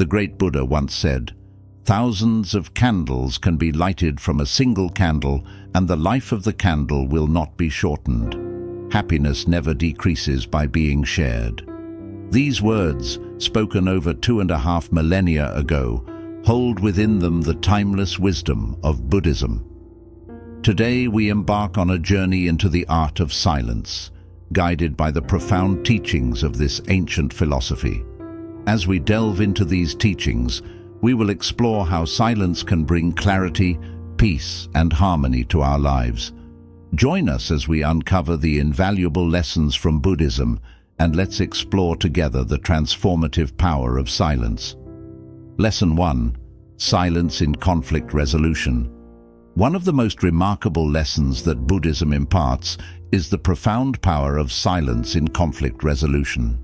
The great Buddha once said, "Thousands of candles can be lighted from a single candle, and the life of the candle will not be shortened. Happiness never decreases by being shared." These words, spoken over 2.5 millennia ago, hold within them the timeless wisdom of Buddhism. Today we embark on a journey into the art of silence, guided by the profound teachings of this ancient philosophy. As we delve into these teachings, we will explore how silence can bring clarity, peace, and harmony to our lives. Join us as we uncover the invaluable lessons from Buddhism, and let's explore together the transformative power of silence. Lesson 1. Silence in conflict resolution. One of the most remarkable lessons that Buddhism imparts is the profound power of silence in conflict resolution.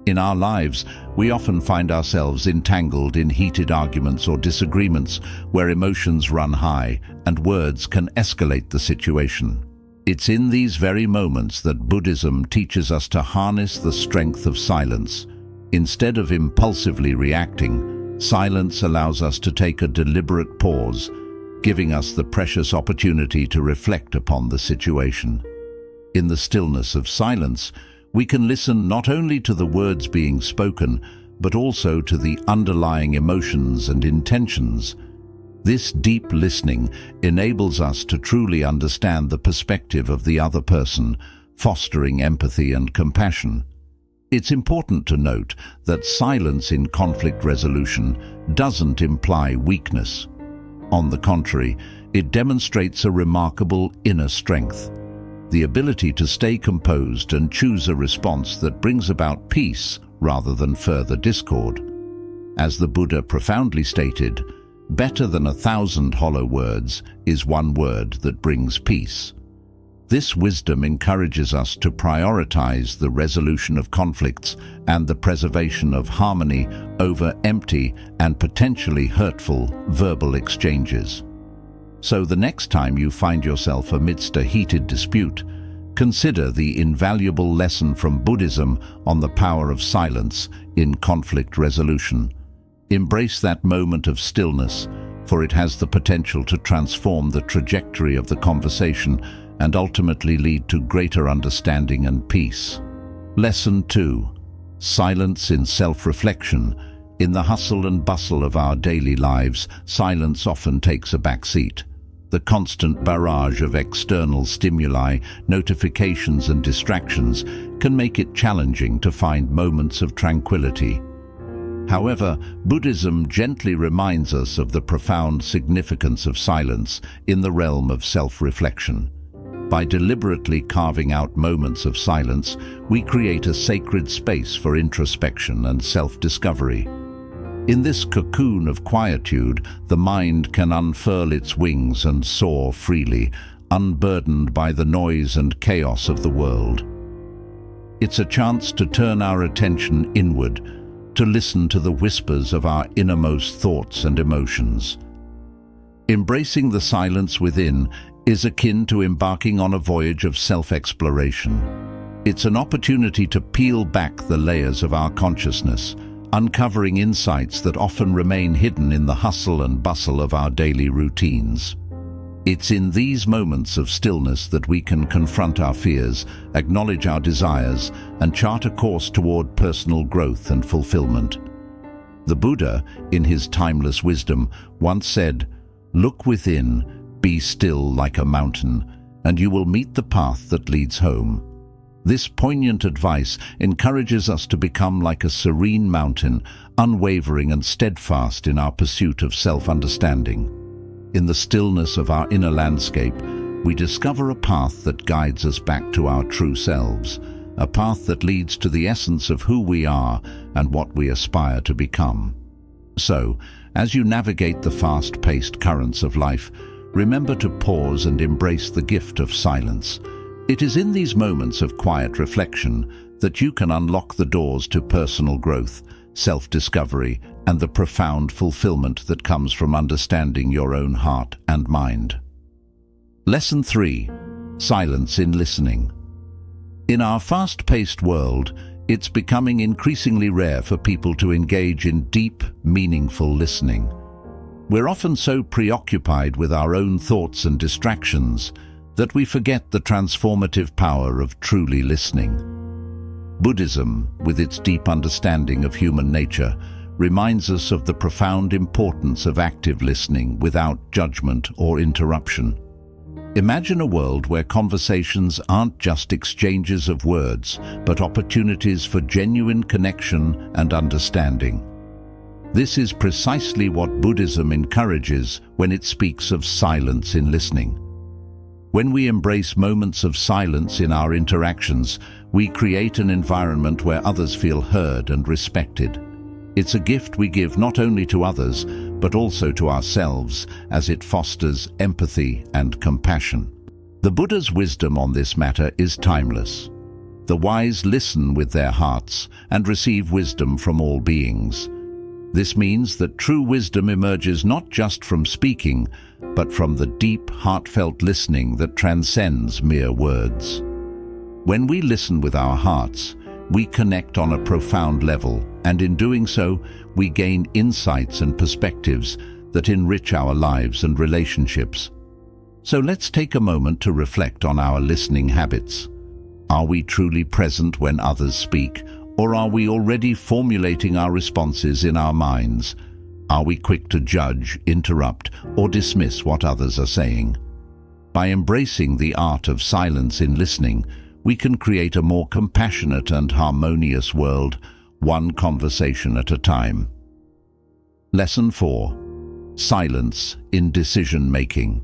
In our lives, we often find ourselves entangled in heated arguments or disagreements where emotions run high and words can escalate the situation. It's in these very moments that Buddhism teaches us to harness the strength of silence. Instead of impulsively reacting, silence allows us to take a deliberate pause, giving us the precious opportunity to reflect upon the situation. In the stillness of silence, we can listen not only to the words being spoken, but also to the underlying emotions and intentions. This deep listening enables us to truly understand the perspective of the other person, fostering empathy and compassion. It's important to note that silence in conflict resolution doesn't imply weakness. On the contrary, it demonstrates a remarkable inner strength, the ability to stay composed and choose a response that brings about peace rather than further discord. As the Buddha profoundly stated, "Better than 1,000 hollow words is one word that brings peace." This wisdom encourages us to prioritize the resolution of conflicts and the preservation of harmony over empty and potentially hurtful verbal exchanges. So the next time you find yourself amidst a heated dispute, consider the invaluable lesson from Buddhism on the power of silence in conflict resolution. Embrace that moment of stillness, for it has the potential to transform the trajectory of the conversation and ultimately lead to greater understanding and peace. Lesson 2. Silence in self-reflection. In the hustle and bustle of our daily lives, silence often takes a back seat. The constant barrage of external stimuli, notifications and distractions can make it challenging to find moments of tranquility. However, Buddhism gently reminds us of the profound significance of silence in the realm of self-reflection. By deliberately carving out moments of silence, we create a sacred space for introspection and self-discovery. In this cocoon of quietude, the mind can unfurl its wings and soar freely, unburdened by the noise and chaos of the world. It's a chance to turn our attention inward, to listen to the whispers of our innermost thoughts and emotions. Embracing the silence within is akin to embarking on a voyage of self-exploration. It's an opportunity to peel back the layers of our consciousness, uncovering insights that often remain hidden in the hustle and bustle of our daily routines. It's in these moments of stillness that we can confront our fears, acknowledge our desires, and chart a course toward personal growth and fulfillment. The Buddha, in his timeless wisdom, once said, "Look within, be still like a mountain, and you will meet the path that leads home." This poignant advice encourages us to become like a serene mountain, unwavering and steadfast in our pursuit of self-understanding. In the stillness of our inner landscape, we discover a path that guides us back to our true selves, a path that leads to the essence of who we are and what we aspire to become. So, as you navigate the fast-paced currents of life, remember to pause and embrace the gift of silence. It is in these moments of quiet reflection that you can unlock the doors to personal growth, self-discovery, and the profound fulfillment that comes from understanding your own heart and mind. Lesson 3. Silence in listening. In our fast-paced world, It's becoming increasingly rare for people to engage in deep, meaningful listening. We're often so preoccupied with our own thoughts and distractions that we forget the transformative power of truly listening. Buddhism, with its deep understanding of human nature, reminds us of the profound importance of active listening without judgment or interruption. Imagine a world where conversations aren't just exchanges of words, but opportunities for genuine connection and understanding. This is precisely what Buddhism encourages when it speaks of silence in listening. When we embrace moments of silence in our interactions, we create an environment where others feel heard and respected. It's a gift we give not only to others, but also to ourselves, as it fosters empathy and compassion. The Buddha's wisdom on this matter is timeless. The wise listen with their hearts and receive wisdom from all beings. This means that true wisdom emerges not just from speaking, but from the deep, heartfelt listening that transcends mere words. When we listen with our hearts, we connect on a profound level, and in doing so, we gain insights and perspectives that enrich our lives and relationships. So let's take a moment to reflect on our listening habits. Are we truly present when others speak, or are we already formulating our responses in our minds? Are we quick to judge, interrupt, or dismiss what others are saying? By embracing the art of silence in listening, we can create a more compassionate and harmonious world, one conversation at a time. Lesson 4. Silence in decision-making.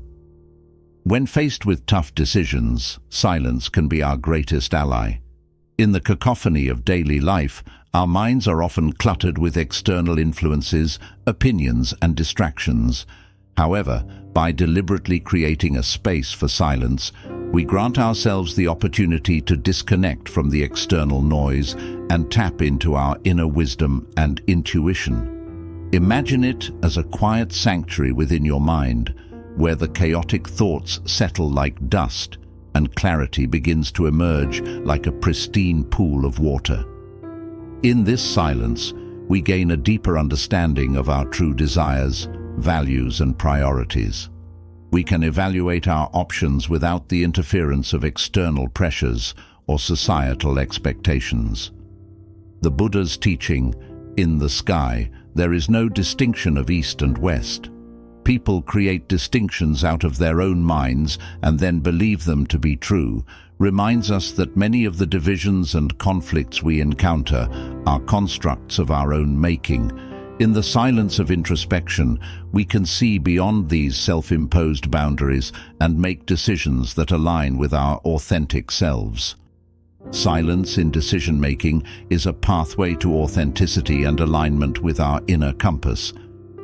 When faced with tough decisions, silence can be our greatest ally. In the cacophony of daily life, our minds are often cluttered with external influences, opinions, and distractions. However, by deliberately creating a space for silence, we grant ourselves the opportunity to disconnect from the external noise and tap into our inner wisdom and intuition. Imagine it as a quiet sanctuary within your mind, where the chaotic thoughts settle like dust and clarity begins to emerge like a pristine pool of water. In this silence, we gain a deeper understanding of our true desires, values, and priorities. We can evaluate our options without the interference of external pressures or societal expectations. The Buddha's teaching, "In the sky, there is no distinction of east and west." People create distinctions out of their own minds and then believe them to be true, reminds us that many of the divisions and conflicts we encounter are constructs of our own making. In the silence of introspection, we can see beyond these self-imposed boundaries and make decisions that align with our authentic selves. Silence in decision-making is a pathway to authenticity and alignment with our inner compass.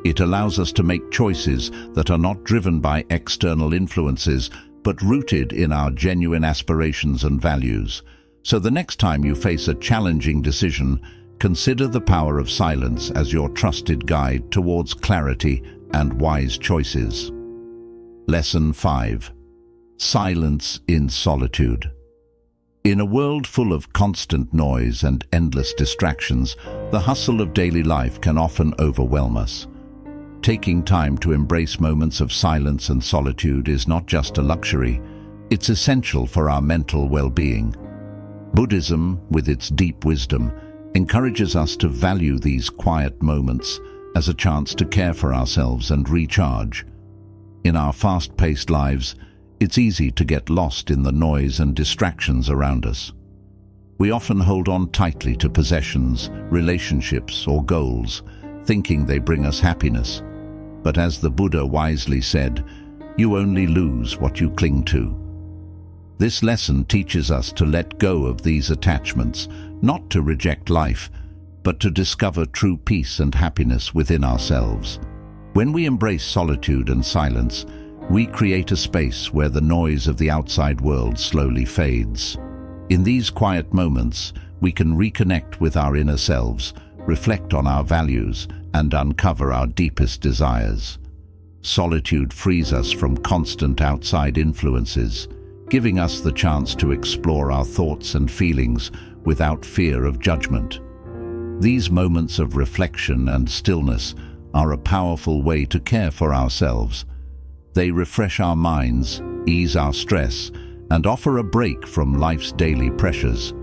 It allows us to make choices that are not driven by external influences, but rooted in our genuine aspirations and values. So the next time you face a challenging decision, consider the power of silence as your trusted guide towards clarity and wise choices. Lesson 5. Silence in solitude. In a world full of constant noise and endless distractions, the hustle of daily life can often overwhelm us. Taking time to embrace moments of silence and solitude is not just a luxury, it's essential for our mental well-being. Buddhism, with its deep wisdom, encourages us to value these quiet moments as a chance to care for ourselves and recharge. In our fast-paced lives, it's easy to get lost in the noise and distractions around us. We often hold on tightly to possessions, relationships, or goals, thinking they bring us happiness. But as the Buddha wisely said, you only lose what you cling to. This lesson teaches us to let go of these attachments, not to reject life, but to discover true peace and happiness within ourselves. When we embrace solitude and silence, we create a space where the noise of the outside world slowly fades. In these quiet moments, we can reconnect with our inner selves, reflect on our values, and uncover our deepest desires. Solitude frees us from constant outside influences, giving us the chance to explore our thoughts and feelings without fear of judgment. These moments of reflection and stillness are a powerful way to care for ourselves. They refresh our minds, ease our stress, and offer a break from life's daily pressures.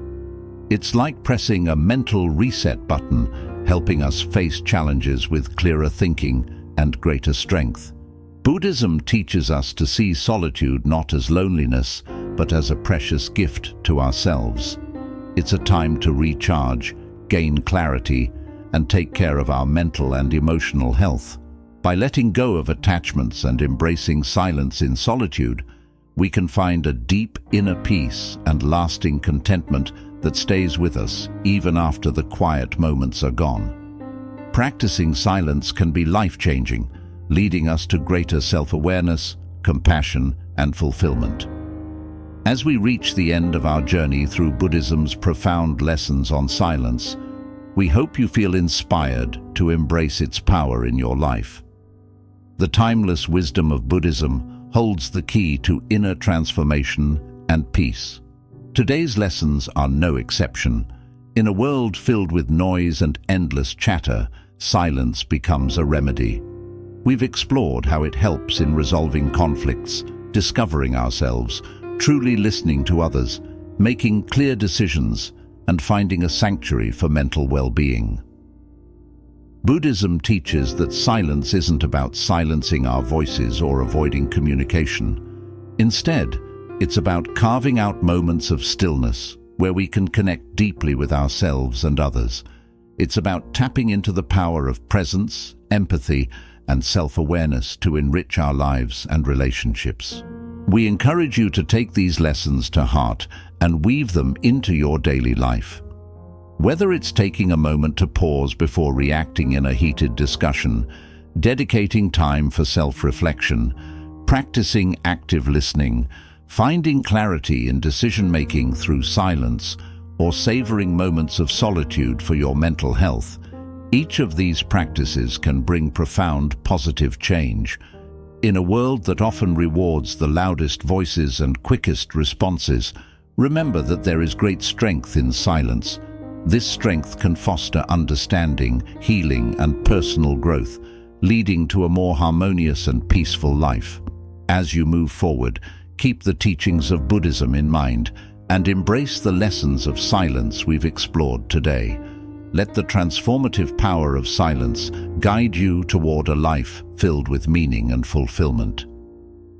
It's like pressing a mental reset button, helping us face challenges with clearer thinking and greater strength. Buddhism teaches us to see solitude not as loneliness, but as a precious gift to ourselves. It's a time to recharge, gain clarity, and take care of our mental and emotional health. By letting go of attachments and embracing silence in solitude, we can find a deep inner peace and lasting contentment that stays with us even after the quiet moments are gone. Practicing silence can be life-changing, leading us to greater self-awareness, compassion, and fulfillment. As we reach the end of our journey through Buddhism's profound lessons on silence, we hope you feel inspired to embrace its power in your life. The timeless wisdom of Buddhism holds the key to inner transformation and peace. Today's lessons are no exception. In a world filled with noise and endless chatter, silence becomes a remedy. We've explored how it helps in resolving conflicts, discovering ourselves, truly listening to others, making clear decisions, and finding a sanctuary for mental well-being. Buddhism teaches that silence isn't about silencing our voices or avoiding communication. Instead, it's about carving out moments of stillness where we can connect deeply with ourselves and others. It's about tapping into the power of presence, empathy, and self-awareness to enrich our lives and relationships. We encourage you to take these lessons to heart and weave them into your daily life. Whether it's taking a moment to pause before reacting in a heated discussion, dedicating time for self-reflection, practicing active listening, finding clarity in decision-making through silence, or savoring moments of solitude for your mental health, each of these practices can bring profound positive change. In a world that often rewards the loudest voices and quickest responses, remember that there is great strength in silence. This strength can foster understanding, healing, and personal growth, leading to a more harmonious and peaceful life. As you move forward, keep the teachings of Buddhism in mind and embrace the lessons of silence we've explored today. Let the transformative power of silence guide you toward a life filled with meaning and fulfillment.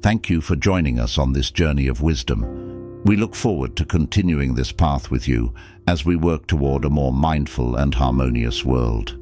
Thank you for joining us on this journey of wisdom. We look forward to continuing this path with you as we work toward a more mindful and harmonious world.